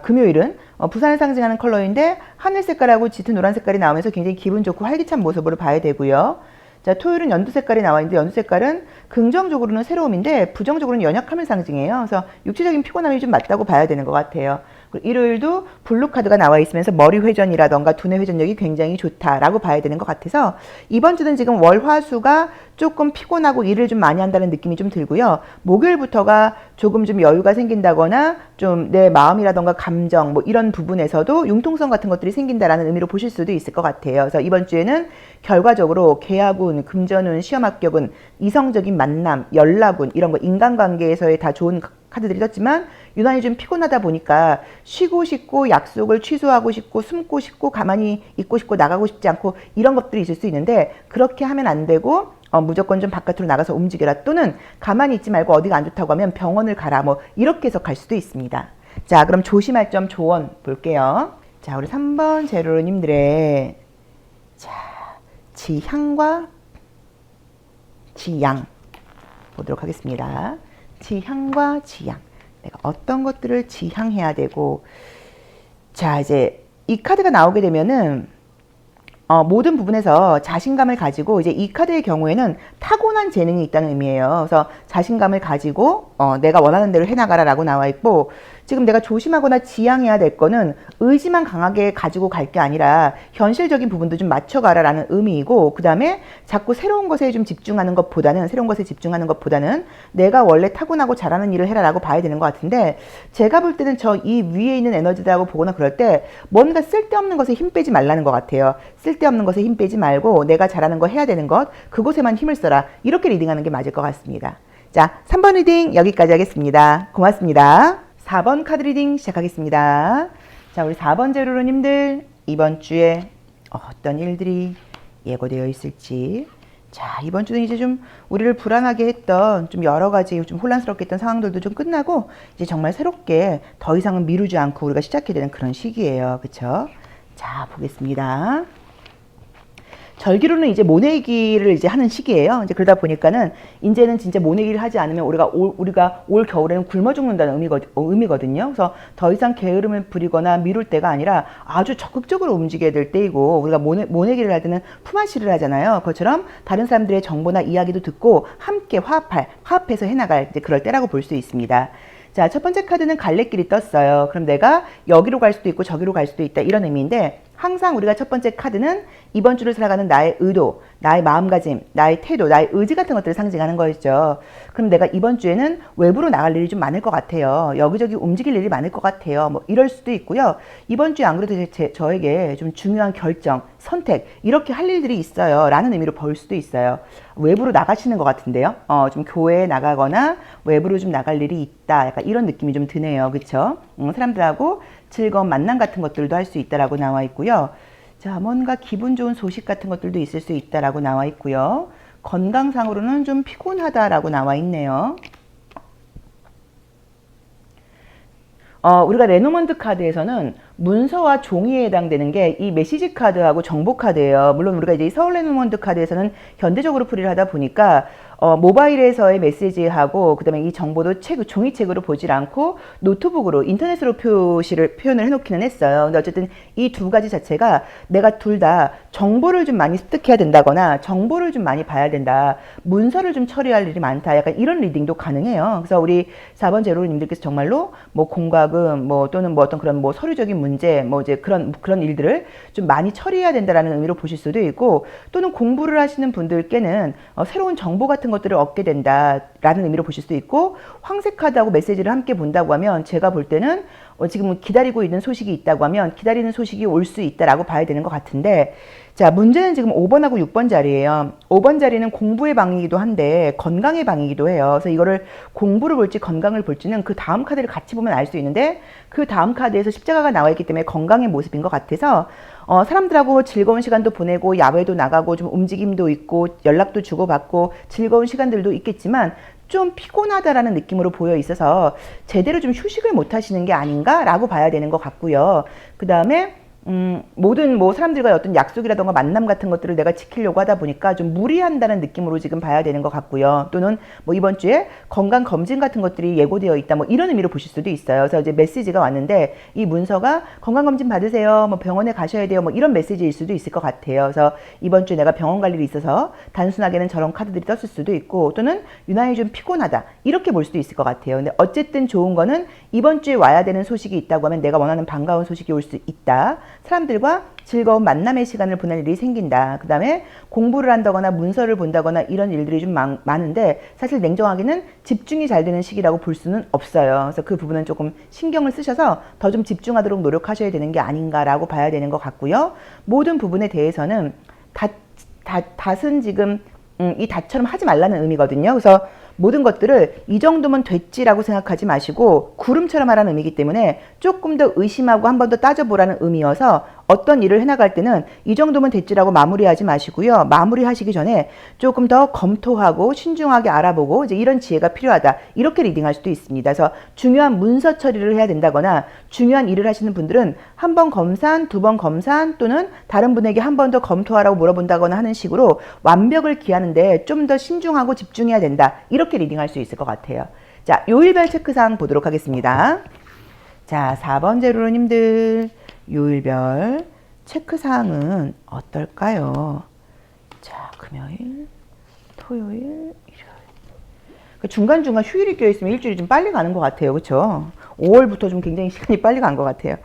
금요일은 부산을 상징하는 컬러인데 하늘 색깔하고 짙은 노란 색깔이 나오면서 굉장히 기분 좋고 활기찬 모습으로 봐야 되고요. 자, 토요일은 연두 색깔이 나와 있는데 연두 색깔은 긍정적으로는 새로움인데 부정적으로는 연약함을 상징해요. 그래서 육체적인 피곤함이 좀 맞다고 봐야 되는 것 같아요. 그리고 일요일도 블루 카드가 나와 있으면서 머리 회전이라던가 두뇌 회전력이 굉장히 좋다라고 봐야 되는 것 같아서 이번 주는 지금 월, 화, 수가 조금 피곤하고 일을 좀 많이 한다는 느낌이 좀 들고요. 목요일부터가 조금 좀 여유가 생긴다거나 좀 내 마음이라던가 감정 뭐 이런 부분에서도 융통성 같은 것들이 생긴다라는 의미로 보실 수도 있을 것 같아요. 그래서 이번 주에는 결과적으로 계약운, 금전운, 시험 합격운, 이성적인 만남, 연락운 이런 거 인간관계에서의 다 좋은 카드들이 떴지만 유난히 좀 피곤하다 보니까 쉬고 싶고 약속을 취소하고 싶고 숨고 싶고 가만히 있고 싶고 나가고 싶지 않고 이런 것들이 있을 수 있는데 그렇게 하면 안 되고 무조건 좀 바깥으로 나가서 움직여라 또는 가만히 있지 말고 어디가 안 좋다고 하면 병원을 가라 뭐 이렇게 해석할 수도 있습니다. 자 그럼 조심할 점 조언 볼게요. 자 우리 3번 제로님들의 자 지향과 지양 보도록 하겠습니다. 지향과 지향. 내가 어떤 것들을 지향해야 되고 자 이제 이 카드가 나오게 되면은 모든 부분에서 자신감을 가지고 이제 이 카드의 경우에는 타고난 재능이 있다는 의미예요. 그래서 자신감을 가지고 내가 원하는 대로 해나가라 라고 나와 있고 지금 내가 조심하거나 지향해야 될 거는 의지만 강하게 가지고 갈 게 아니라 현실적인 부분도 좀 맞춰가라 라는 의미이고 그 다음에 자꾸 새로운 것에 좀 집중하는 것보다는 내가 원래 타고나고 잘하는 일을 해라 라고 봐야 되는 것 같은데 제가 볼 때는 저 이 위에 있는 에너지들하고 보거나 그럴 때 뭔가 쓸데없는 것에 힘 빼지 말라는 것 같아요. 쓸데없는 것에 힘 빼지 말고 내가 잘하는 거 해야 되는 것 그곳에만 힘을 써라 이렇게 리딩하는 게 맞을 것 같습니다. 자 3번 리딩 여기까지 하겠습니다. 고맙습니다. 4번 카드 리딩 시작하겠습니다. 자, 우리 4번 제로로님들 이번 주에 어떤 일들이 예고되어 있을지 자, 이번 주는 이제 좀 우리를 불안하게 했던 좀 여러 가지 좀 혼란스럽게 했던 상황들도 좀 끝나고 이제 정말 새롭게 더 이상은 미루지 않고 우리가 시작해야 되는 그런 시기예요. 그쵸? 자, 보겠습니다. 절기로는 이제 모내기를 이제 하는 시기예요. 이제 그러다 보니까는 이제는 진짜 모내기를 하지 않으면 우리가 올 겨울에는 굶어 죽는다는 의미거든요. 그래서 더 이상 게으름을 부리거나 미룰 때가 아니라 아주 적극적으로 움직여야 될 때이고 우리가 모내기를 할 때는 품앗이를 하잖아요. 그것처럼 다른 사람들의 정보나 이야기도 듣고 함께 화합해서 해나갈 이제 그럴 때라고 볼 수 있습니다. 자, 첫 번째 카드는 갈래길이 떴어요. 그럼 내가 여기로 갈 수도 있고 저기로 갈 수도 있다 이런 의미인데 항상 우리가 첫 번째 카드는 이번 주를 살아가는 나의 의도, 나의 마음가짐, 나의 태도, 나의 의지 같은 것들을 상징하는 거였죠. 그럼 내가 이번 주에는 외부로 나갈 일이 좀 많을 것 같아요. 여기저기 움직일 일이 많을 것 같아요. 뭐 이럴 수도 있고요. 이번 주에 안 그래도 저에게 좀 중요한 결정, 선택 이렇게 할 일들이 있어요. 라는 의미로 볼 수도 있어요. 외부로 나가시는 것 같은데요. 좀 교회에 나가거나 외부로 좀 나갈 일이 있다. 약간 이런 느낌이 좀 드네요. 그쵸? 사람들하고 즐거운 만남 같은 것들도 할 수 있다라고 나와 있고요. 자, 뭔가 기분 좋은 소식 같은 것들도 있을 수 있다라고 나와 있고요. 건강상으로는 좀 피곤하다라고 나와 있네요. 우리가 레노먼드 카드에서는 문서와 종이에 해당되는 게 이 메시지 카드하고 정보 카드예요. 물론 우리가 이제 서울 레노먼드 카드에서는 현대적으로 풀이를 하다 보니까 모바일에서의 메시지하고 그다음에 이 정보도 종이책으로 보질 않고 노트북으로 인터넷으로 표현을 해놓기는 했어요. 근데 어쨌든 이 두 가지 자체가 내가 둘 다 정보를 좀 많이 습득해야 된다거나 정보를 좀 많이 봐야 된다. 문서를 좀 처리할 일이 많다. 약간 이런 리딩도 가능해요. 그래서 우리 4번 제로님들께서 정말로 뭐 공과금 뭐 또는 뭐 어떤 그런 뭐 서류적인 문제 뭐 이제 그런 일들을 좀 많이 처리해야 된다라는 의미로 보실 수도 있고 또는 공부를 하시는 분들께는 새로운 정보 같은 것들을 얻게 된다라는 의미로 보실 수 있고 황색 카드하고 메시지를 함께 본다고 하면 제가 볼 때는 지금 기다리고 있는 소식이 있다고 하면 기다리는 소식이 올 수 있다라고 봐야 되는 것 같은데 자 문제는 지금 5번하고 6번 자리예요. 5번 자리는 공부의 방이기도 한데 건강의 방이기도 해요. 그래서 이거를 공부를 볼지 건강을 볼지는 그 다음 카드를 같이 보면 알 수 있는데 그 다음 카드에서 십자가가 나와 있기 때문에 건강의 모습인 것 같아서 사람들하고 즐거운 시간도 보내고 야외도 나가고 좀 움직임도 있고 연락도 주고받고 즐거운 시간들도 있겠지만 좀 피곤하다라는 느낌으로 보여 있어서 제대로 좀 휴식을 못 하시는 게 아닌가라고 봐야 되는 것 같고요. 그 다음에 모든 뭐 사람들과의 어떤 약속이라던가 만남 같은 것들을 내가 지키려고 하다 보니까 좀 무리한다는 느낌으로 지금 봐야 되는 것 같고요. 또는 뭐 이번 주에 건강 검진 같은 것들이 예고되어 있다 뭐 이런 의미로 보실 수도 있어요. 그래서 이제 메시지가 왔는데 이 문서가 건강 검진 받으세요. 뭐 병원에 가셔야 돼요. 뭐 이런 메시지일 수도 있을 것 같아요. 그래서 이번 주에 내가 병원 갈 일이 있어서 단순하게는 저런 카드들이 떴을 수도 있고 또는 유난히 좀 피곤하다 이렇게 볼 수도 있을 것 같아요. 근데 어쨌든 좋은 거는 이번 주에 와야 되는 소식이 있다고 하면 내가 원하는 반가운 소식이 올 수 있다. 사람들과 즐거운 만남의 시간을 보낼 일이 생긴다. 그 다음에 공부를 한다거나 문서를 본다거나 이런 일들이 좀 많은데 사실 냉정하게는 집중이 잘 되는 시기라고 볼 수는 없어요. 그래서 그 부분은 조금 신경을 쓰셔서 더 좀 집중하도록 노력하셔야 되는 게 아닌가라고 봐야 되는 것 같고요. 모든 부분에 대해서는 닷은 지금 이 닷처럼 하지 말라는 의미거든요. 그래서 모든 것들을 이 정도면 됐지라고 생각하지 마시고 구름처럼 하라는 의미이기 때문에 조금 더 의심하고 한 번 더 따져보라는 의미여서 어떤 일을 해나갈 때는 이 정도면 됐지라고 마무리하지 마시고요. 마무리하시기 전에 조금 더 검토하고 신중하게 알아보고 이제 이런 지혜가 필요하다. 이렇게 리딩할 수도 있습니다. 그래서 중요한 문서 처리를 해야 된다거나 중요한 일을 하시는 분들은 한 번 검산, 두 번 검산 또는 다른 분에게 한 번 더 검토하라고 물어본다거나 하는 식으로 완벽을 기하는데 좀 더 신중하고 집중해야 된다. 이렇게 리딩할 수 있을 것 같아요. 자, 요일별 체크사항 보도록 하겠습니다. 자, 4번 제로님들 요일별 체크사항은 어떨까요? 자, 금요일, 토요일, 일요일. 중간중간 휴일이 껴있으면 일주일이 좀 빨리 가는 것 같아요. 그쵸? 5월부터 좀 굉장히 시간이 빨리 간 것 같아요.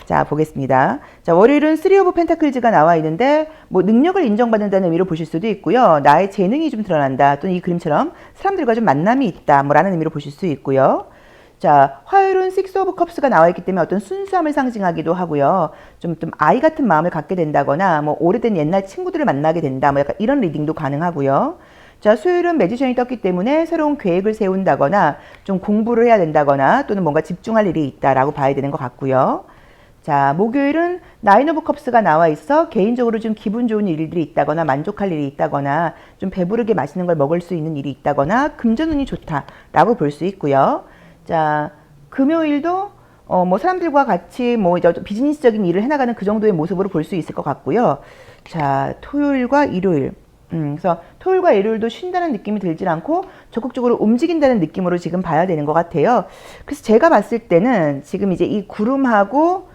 자, 보겠습니다. 자, 월요일은 3 오브 펜타클즈가 나와 있는데 뭐 능력을 인정받는다는 의미로 보실 수도 있고요. 나의 재능이 좀 드러난다. 또는 이 그림처럼 사람들과 좀 만남이 있다. 뭐 라는 의미로 보실 수 있고요. 자, 화요일은 6 오브 컵스가 나와 있기 때문에 어떤 순수함을 상징하기도 하고요. 좀 아이 같은 마음을 갖게 된다거나 뭐 오래된 옛날 친구들을 만나게 된다. 뭐 약간 이런 리딩도 가능하고요. 자, 수요일은 매지션이 떴기 때문에 새로운 계획을 세운다거나 좀 공부를 해야 된다거나 또는 뭔가 집중할 일이 있다라고 봐야 되는 것 같고요. 자, 목요일은 9 오브 컵스가 나와 있어 개인적으로 좀 기분 좋은 일들이 있다거나 만족할 일이 있다거나 좀 배부르게 맛있는 걸 먹을 수 있는 일이 있다거나 금전운이 좋다라고 볼 수 있고요. 자, 금요일도 뭐 사람들과 같이 뭐 이제 비즈니스적인 일을 해나가는 그 정도의 모습으로 볼 수 있을 것 같고요. 자, 토요일과 일요일. 그래서 토요일과 일요일도 쉰다는 느낌이 들질 않고 적극적으로 움직인다는 느낌으로 지금 봐야 되는 것 같아요. 그래서 제가 봤을 때는 지금 이제 이 구름하고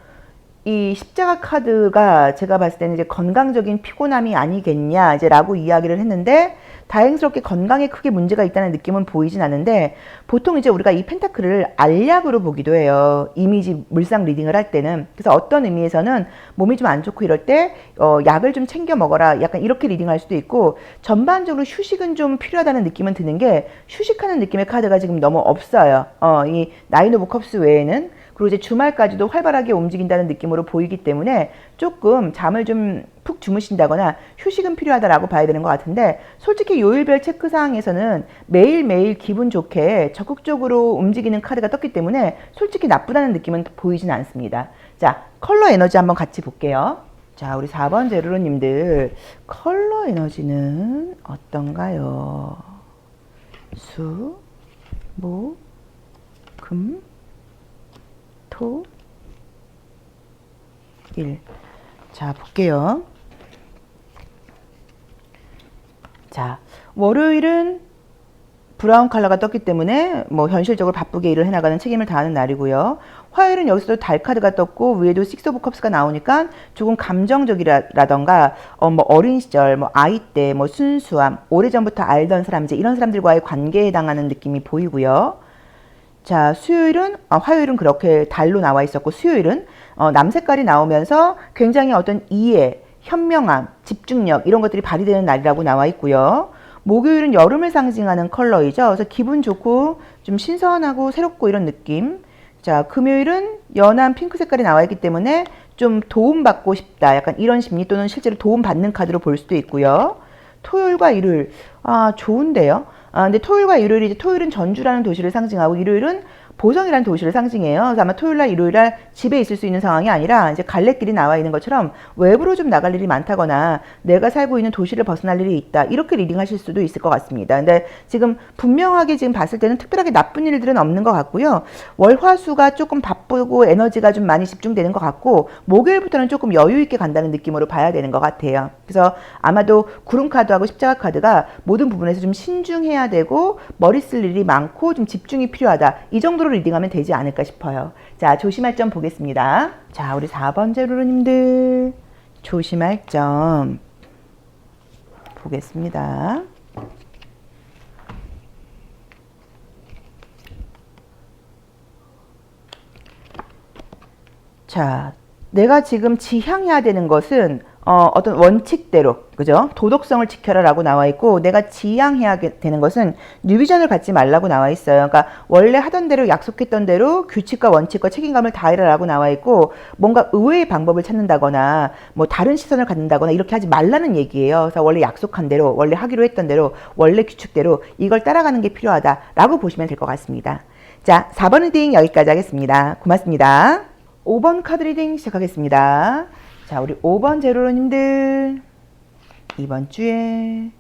이 십자가 카드가 제가 봤을 때는 이제 건강적인 피곤함이 아니겠냐 이제 라고 이야기를 했는데 다행스럽게 건강에 크게 문제가 있다는 느낌은 보이진 않는데 보통 이제 우리가 이 펜타클을 알약으로 보기도 해요. 이미지 물상 리딩을 할 때는. 그래서 어떤 의미에서는 몸이 좀 안 좋고 이럴 때 약을 좀 챙겨 먹어라 약간 이렇게 리딩할 수도 있고 전반적으로 휴식은 좀 필요하다는 느낌은 드는 게 휴식하는 느낌의 카드가 지금 너무 없어요. 이 9 오브 컵스 외에는. 그리고 이제 주말까지도 활발하게 움직인다는 느낌으로 보이기 때문에 조금 잠을 좀 푹 주무신다거나 휴식은 필요하다라고 봐야 되는 것 같은데 솔직히 요일별 체크사항에서는 매일매일 기분 좋게 적극적으로 움직이는 카드가 떴기 때문에 솔직히 나쁘다는 느낌은 보이진 않습니다. 자, 컬러 에너지 한번 같이 볼게요. 자, 우리 4번 제루로님들 컬러 에너지는 어떤가요? 수, 목, 금, 토, 일. 자, 볼게요. 자, 월요일은 브라운 컬러가 떴기 때문에 뭐 현실적으로 바쁘게 일을 해나가는 책임을 다하는 날이고요. 화요일은 여기서도 달 카드가 떴고 위에도 6 오브 컵스가 나오니까 조금 감정적이라던가 뭐 어린 시절, 뭐 아이 때, 뭐 순수함, 오래전부터 알던 사람 이제 이런 사람들과의 관계에 해당하는 느낌이 보이고요. 자, 수요일은 화요일은 그렇게 달로 나와 있었고 수요일은 남색깔이 나오면서 굉장히 어떤 이해, 현명함, 집중력 이런 것들이 발휘되는 날이라고 나와 있고요. 목요일은 여름을 상징하는 컬러이죠. 그래서 기분 좋고 좀 신선하고 새롭고 이런 느낌. 자, 금요일은 연한 핑크 색깔이 나와 있기 때문에 좀 도움받고 싶다. 약간 이런 심리 또는 실제로 도움받는 카드로 볼 수도 있고요. 토요일과 일요일, 좋은데요. 근데 토요일과 일요일이 이제 토요일은 전주라는 도시를 상징하고 일요일은 보성이라는 도시를 상징해요. 그래서 아마 토요일날 일요일날 집에 있을 수 있는 상황이 아니라 이제 갈래길이 나와 있는 것처럼 외부로 좀 나갈 일이 많다거나 내가 살고 있는 도시를 벗어날 일이 있다. 이렇게 리딩하실 수도 있을 것 같습니다. 근데 지금 분명하게 지금 봤을 때는 특별하게 나쁜 일들은 없는 것 같고요. 월화수가 조금 바쁘고 에너지가 좀 많이 집중되는 것 같고 목요일부터는 조금 여유 있게 간다는 느낌으로 봐야 되는 것 같아요. 그래서 아마도 구름 카드하고 십자가 카드가 모든 부분에서 좀 신중해야 되고 머리 쓸 일이 많고 좀 집중이 필요하다. 이 정도로 리딩하면 되지 않을까 싶어요. 자, 조심할 점 보겠습니다. 자, 우리 4번 제루루님들 조심할 점 보겠습니다. 자, 내가 지금 지향해야 되는 것은 어떤 원칙대로, 그죠? 도덕성을 지켜라라고 나와 있고, 내가 지향해야 되는 것은 뉴비전을 갖지 말라고 나와 있어요. 그러니까 원래 하던 대로 약속했던 대로 규칙과 원칙과 책임감을 다해라라고 나와 있고, 뭔가 의외의 방법을 찾는다거나 뭐 다른 시선을 갖는다거나 이렇게 하지 말라는 얘기예요. 그래서 원래 약속한 대로, 원래 하기로 했던 대로, 원래 규칙대로 이걸 따라가는 게 필요하다라고 보시면 될 것 같습니다. 자, 4번 리딩 여기까지 하겠습니다. 고맙습니다. 5번 카드 리딩 시작하겠습니다. 자, 우리 5번 제로로님들, 이번 주에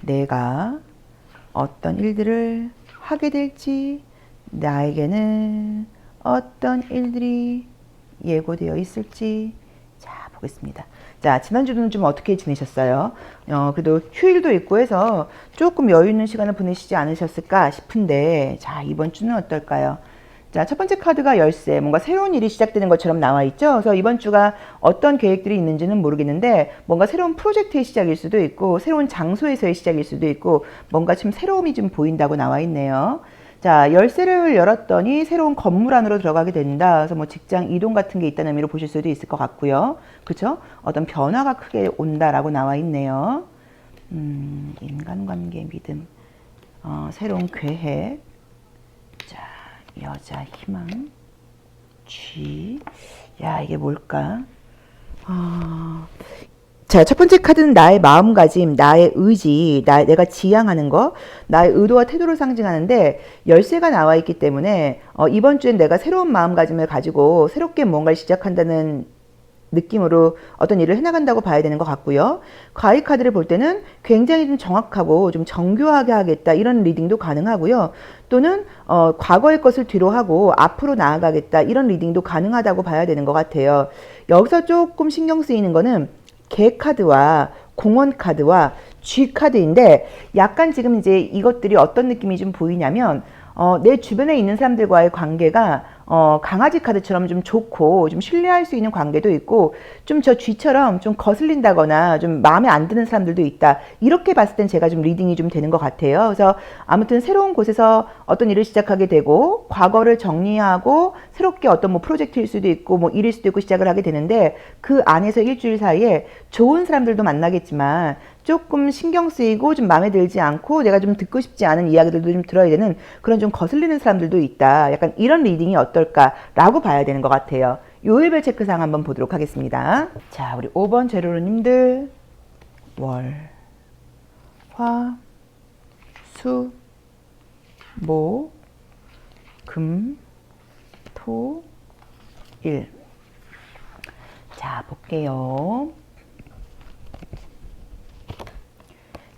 내가 어떤 일들을 하게 될지, 나에게는 어떤 일들이 예고되어 있을지, 자, 보겠습니다. 자, 지난주는 좀 어떻게 지내셨어요? 그래도 휴일도 있고 해서 조금 여유 있는 시간을 보내시지 않으셨을까 싶은데, 자, 이번 주는 어떨까요? 자, 첫 번째 카드가 열쇠, 뭔가 새로운 일이 시작되는 것처럼 나와 있죠. 그래서 이번 주가 어떤 계획들이 있는지는 모르겠는데, 뭔가 새로운 프로젝트의 시작일 수도 있고, 새로운 장소에서의 시작일 수도 있고, 뭔가 좀 새로움이 좀 보인다고 나와 있네요. 자, 열쇠를 열었더니 새로운 건물 안으로 들어가게 된다. 그래서 뭐 직장 이동 같은 게 있다는 의미로 보실 수도 있을 것 같고요. 그쵸? 어떤 변화가 크게 온다라고 나와 있네요. 인간관계 믿음, 새로운 계획, 자, 여자 희망, 쥐, 야, 이게 뭘까? 자, 첫 번째 카드는 나의 마음가짐, 나의 의지, 내가 지향하는 거, 나의 의도와 태도를 상징하는데, 열쇠가 나와 있기 때문에 이번 주엔 내가 새로운 마음가짐을 가지고 새롭게 뭔가를 시작한다는 느낌으로 어떤 일을 해나간다고 봐야 되는 것 같고요. 과외 카드를 볼 때는 굉장히 좀 정확하고 좀 정교하게 하겠다, 이런 리딩도 가능하고요. 또는 과거의 것을 뒤로 하고 앞으로 나아가겠다, 이런 리딩도 가능하다고 봐야 되는 것 같아요. 여기서 조금 신경 쓰이는 거는 개 카드와 공원 카드와 쥐 카드인데, 약간 지금 이제 이것들이 어떤 느낌이 좀 보이냐면, 내 주변에 있는 사람들과의 관계가 강아지 카드처럼 좀 좋고 좀 신뢰할 수 있는 관계도 있고, 좀 저 쥐처럼 좀 거슬린다거나 좀 마음에 안 드는 사람들도 있다, 이렇게 봤을 땐 제가 좀 리딩이 좀 되는 것 같아요. 그래서 아무튼 새로운 곳에서 어떤 일을 시작하게 되고, 과거를 정리하고 새롭게 어떤 뭐 프로젝트일 수도 있고 뭐 일일 수도 있고 시작을 하게 되는데, 그 안에서 일주일 사이에 좋은 사람들도 만나겠지만 조금 신경 쓰이고 좀 마음에 들지 않고 내가 좀 듣고 싶지 않은 이야기들도 좀 들어야 되는 그런 좀 거슬리는 사람들도 있다, 약간 이런 리딩이 어떨까라고 봐야 되는 것 같아요. 요일별 체크상 한번 보도록 하겠습니다. 자, 우리 5번 제로로님들, 월, 화, 수, 목, 금, 토, 일. 자, 볼게요.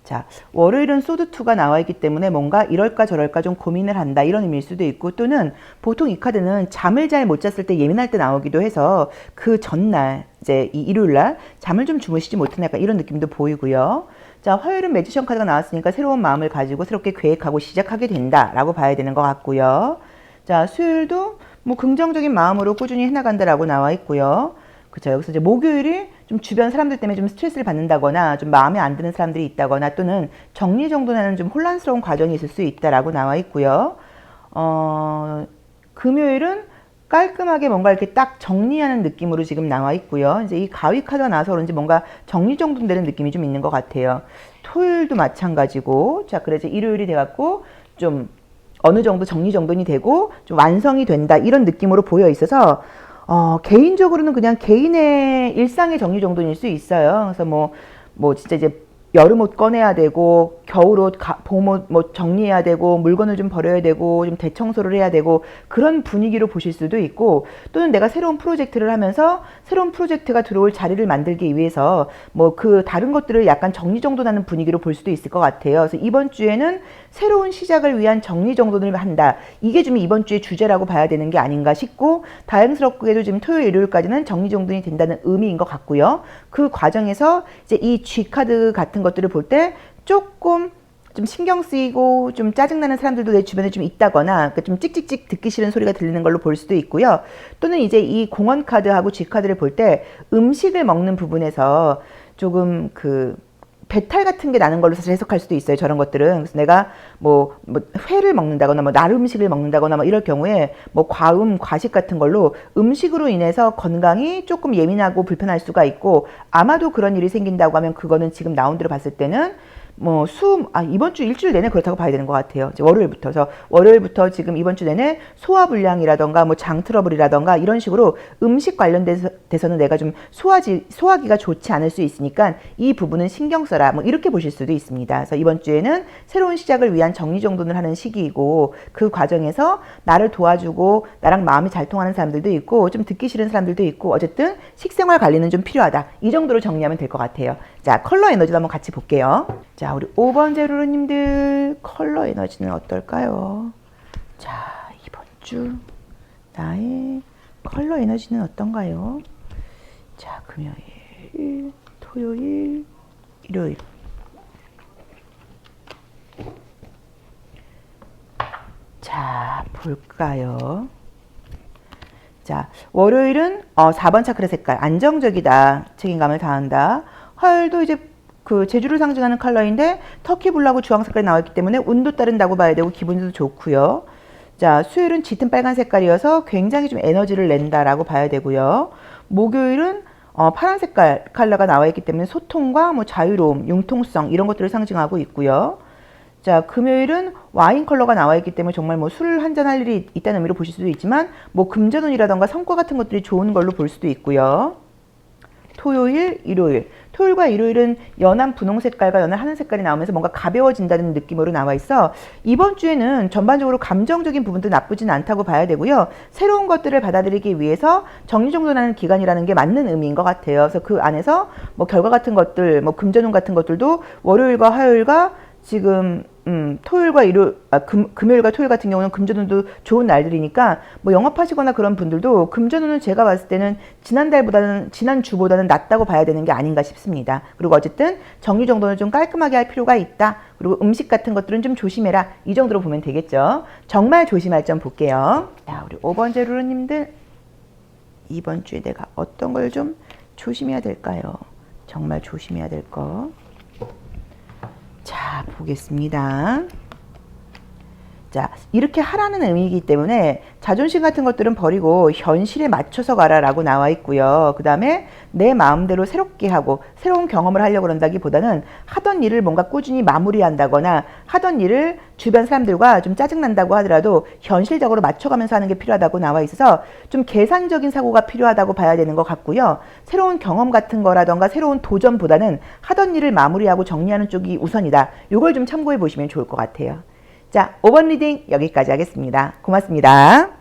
자, 월요일은 소드2가 나와 있기 때문에 뭔가 이럴까 저럴까 좀 고민을 한다, 이런 의미일 수도 있고, 또는 보통 이 카드는 잠을 잘 못 잤을 때 예민할 때 나오기도 해서 그 전날, 이제 이 일요일날 잠을 좀 주무시지 못한 약간 이런 느낌도 보이고요. 자, 화요일은 매지션 카드가 나왔으니까 새로운 마음을 가지고 새롭게 계획하고 시작하게 된다라고 봐야 되는 것 같고요. 자, 수요일도 뭐 긍정적인 마음으로 꾸준히 해나간다라고 나와 있고요. 그쵸. 여기서 이제 목요일이 좀 주변 사람들 때문에 좀 스트레스를 받는다거나 좀 마음에 안 드는 사람들이 있다거나, 또는 정리정돈하는 좀 혼란스러운 과정이 있을 수 있다라고 나와 있고요. 금요일은 깔끔하게 뭔가 이렇게 딱 정리하는 느낌으로 지금 나와 있고요. 이제 이 가위 카드가 나와서 그런지 뭔가 정리정돈되는 느낌이 좀 있는 것 같아요. 토요일도 마찬가지고, 자, 그래서 일요일이 돼갖고 좀 어느 정도 정리정돈이 되고 좀 완성이 된다, 이런 느낌으로 보여 있어서 개인적으로는 그냥 개인의 일상의 정리정돈일 수 있어요. 그래서 뭐 진짜 이제 여름옷 꺼내야 되고, 겨울옷, 봄옷 뭐 정리해야 되고, 물건을 좀 버려야 되고, 좀 대청소를 해야 되고, 그런 분위기로 보실 수도 있고, 또는 내가 새로운 프로젝트를 하면서 새로운 프로젝트가 들어올 자리를 만들기 위해서 뭐 그 다른 것들을 약간 정리정돈하는 분위기로 볼 수도 있을 것 같아요. 그래서 이번 주에는 새로운 시작을 위한 정리정돈을 한다, 이게 좀 이번 주의 주제라고 봐야 되는 게 아닌가 싶고, 다행스럽게도 지금 토요일, 일요일까지는 정리정돈이 된다는 의미인 것 같고요. 그 과정에서 이제 이 G카드 같은 것들을 볼 때 조금 좀 신경 쓰이고 좀 짜증나는 사람들도 내 주변에 좀 있다거나, 그러니까 좀 찍찍찍 듣기 싫은 소리가 들리는 걸로 볼 수도 있고요. 또는 이제 이 공원 카드하고 G 카드를 볼 때 음식을 먹는 부분에서 조금 배탈 같은 게 나는 걸로 사실 해석할 수도 있어요. 저런 것들은. 그래서 내가 뭐 회를 먹는다거나 뭐 날 음식을 먹는다거나 뭐 이럴 경우에 뭐 과음, 과식 같은 걸로 음식으로 인해서 건강이 조금 예민하고 불편할 수가 있고, 아마도 그런 일이 생긴다고 하면 그거는 지금 나온 대로 봤을 때는 뭐 이번 주 일주일 내내 그렇다고 봐야 되는 것 같아요. 월요일부터 지금 이번 주 내내 소화불량이라던가 뭐 장 트러블이라던가 이런 식으로 음식 관련돼서는 내가 좀 소화기가 좋지 않을 수 있으니까 이 부분은 신경 써라, 뭐 이렇게 보실 수도 있습니다. 그래서 이번 주에는 새로운 시작을 위한 정리정돈을 하는 시기이고, 그 과정에서 나를 도와주고 나랑 마음이 잘 통하는 사람들도 있고 좀 듣기 싫은 사람들도 있고, 어쨌든 식생활 관리는 좀 필요하다, 이 정도로 정리하면 될 것 같아요. 자, 컬러 에너지도 한번 같이 볼게요. 자, 우리 5번 제루루님들 컬러 에너지는 어떨까요? 자, 이번 주 나의 컬러 에너지는 어떤가요? 자, 금요일, 토요일, 일요일. 자, 볼까요? 자, 월요일은 4번 차크라 색깔 안정적이다, 책임감을 다한다. 화요일도 이제 그 제주를 상징하는 컬러인데 터키 블루하고 주황 색깔이 나왔기 때문에 운도 따른다고 봐야 되고 기분도 좋고요. 자, 수요일은 짙은 빨간 색깔이어서 굉장히 좀 에너지를 낸다라고 봐야 되고요. 목요일은 파란 색깔 컬러가 나와 있기 때문에 소통과 뭐 자유로움, 융통성 이런 것들을 상징하고 있고요. 자, 금요일은 와인 컬러가 나와 있기 때문에 정말 뭐 술 한잔 할 일이 있다는 의미로 보실 수도 있지만 뭐 금전운이라던가 성과 같은 것들이 좋은 걸로 볼 수도 있고요. 토요일, 일요일. 토요일과 일요일은 연한 분홍 색깔과 연한 하늘 색깔이 나오면서 뭔가 가벼워진다는 느낌으로 나와 있어 이번 주에는 전반적으로 감정적인 부분도 나쁘진 않다고 봐야 되고요. 새로운 것들을 받아들이기 위해서 정리정돈하는 기간이라는 게 맞는 의미인 것 같아요. 그래서 그 안에서 뭐 결과 같은 것들, 뭐 금전운 같은 것들도 월요일과 화요일과 지금 금요일과 토요일 같은 경우는 금전운도 좋은 날들이니까 뭐 영업하시거나 그런 분들도 금전운은 제가 봤을 때는 지난주보다는 낫다고 봐야 되는 게 아닌가 싶습니다. 그리고 어쨌든 정리정돈을 좀 깔끔하게 할 필요가 있다. 그리고 음식 같은 것들은 좀 조심해라, 이 정도로 보면 되겠죠. 정말 조심할 점 볼게요. 자, 우리 5번 제루루님들 이번 주에 내가 어떤 걸 좀 조심해야 될까요? 정말 조심해야 될 거. 자, 보겠습니다. 자, 이렇게 하라는 의미이기 때문에 자존심 같은 것들은 버리고 현실에 맞춰서 가라라고 나와 있고요. 그 다음에 내 마음대로 새롭게 하고 새로운 경험을 하려고 그런다기보다는 하던 일을 뭔가 꾸준히 마무리한다거나 하던 일을 주변 사람들과 좀 짜증난다고 하더라도 현실적으로 맞춰가면서 하는 게 필요하다고 나와 있어서 좀 계산적인 사고가 필요하다고 봐야 되는 것 같고요. 새로운 경험 같은 거라던가 새로운 도전보다는 하던 일을 마무리하고 정리하는 쪽이 우선이다. 이걸 좀 참고해 보시면 좋을 것 같아요. 자, 5번 리딩 여기까지 하겠습니다. 고맙습니다.